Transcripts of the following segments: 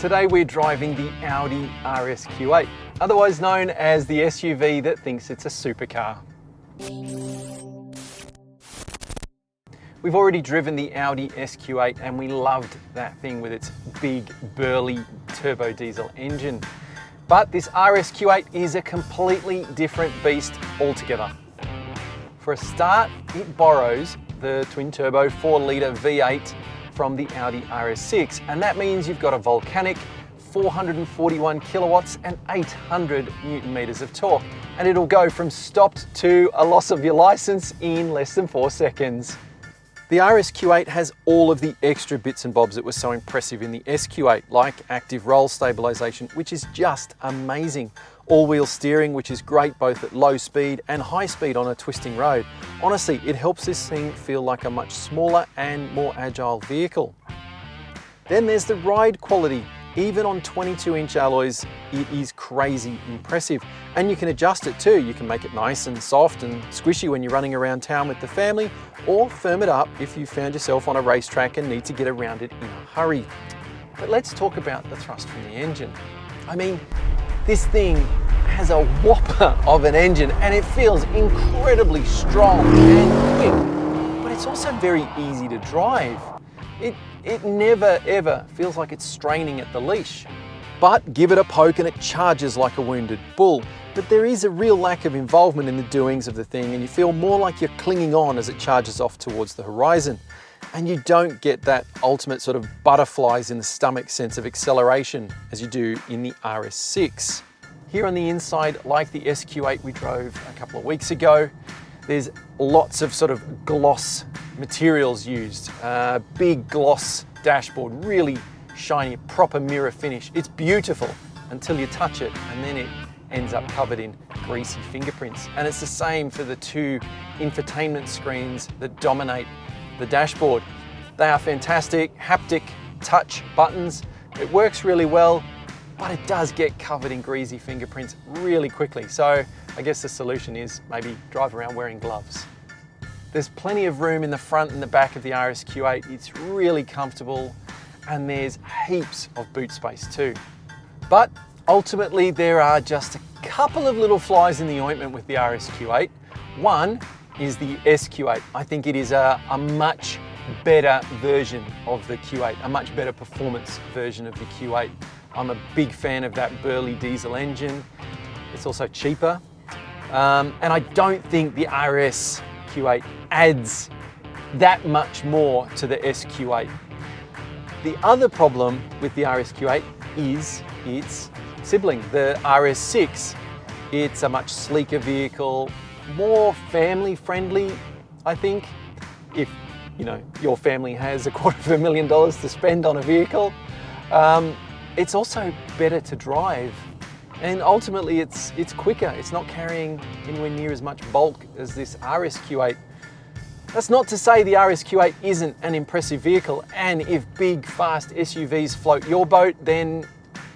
Today we're driving the Audi RSQ8, otherwise known as the SUV that thinks it's a supercar. We've already driven the Audi SQ8 and we loved that thing with its big, burly turbo diesel engine. But this RSQ8 is a completely different beast altogether. For a start, it borrows the twin-turbo 4-litre V8 from the Audi RS6, and that means you've got a volcanic 441 kilowatts and 800 newton meters of torque, and it'll go from stopped to a loss of your license in less than 4 seconds. The RSQ8 has all of the extra bits and bobs that were so impressive in the SQ8, like active roll stabilization, which is just amazing. All-wheel steering, which is great both at low speed and high speed on a twisting road. Honestly, it helps this thing feel like a much smaller and more agile vehicle. Then there's the ride quality. Even on 22-inch alloys, it is crazy impressive. And you can adjust it too. You can make it nice and soft and squishy when you're running around town with the family, or firm it up if you found yourself on a racetrack and need to get around it in a hurry. But let's talk about the thrust from the engine. I mean, this thing has a whopper of an engine and it feels incredibly strong and quick, but it's also very easy to drive. It never ever feels like it's straining at the leash. But give it a poke and it charges like a wounded bull. But there is a real lack of involvement in the doings of the thing, and you feel more like you're clinging on as it charges off towards the horizon. And you don't get that ultimate sort of butterflies in the stomach sense of acceleration as you do in the RS6. Here on the inside, like the SQ8 we drove a couple of weeks ago, there's lots of sort of gloss materials used. Big gloss dashboard, really shiny, proper mirror finish. It's beautiful until you touch it, and then it ends up covered in greasy fingerprints. And it's the same for the two infotainment screens that dominate the dashboard. They are fantastic, haptic touch buttons. It works really well, but it does get covered in greasy fingerprints really quickly. So I guess the solution is maybe drive around wearing gloves. There's plenty of room in the front and the back of the RSQ8. It's really comfortable, and there's heaps of boot space too. But ultimately there are just a couple of little flies in the ointment with the RSQ8. One is the SQ8. I think it is a much better version of the Q8, a much better performance version of the Q8. I'm a big fan of that burly diesel engine. It's also cheaper. And I don't think the RSQ8 adds that much more to the SQ8. The other problem with the RSQ8 is its sibling, the RS6. It's a much sleeker vehicle, more family friendly, I think, if your family has $250,000 to spend on a vehicle. It's also better to drive, and ultimately it's quicker. It's not carrying anywhere near as much bulk as this RSQ8. That's not to say the RSQ8 isn't an impressive vehicle, and if big, fast SUVs float your boat, then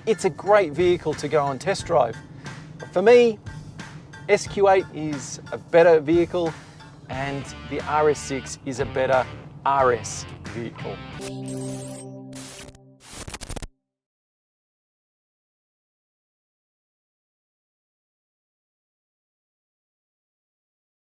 it's a great vehicle to go on test drive. But for me, SQ8 is a better vehicle, and the RS6 is a better RS vehicle.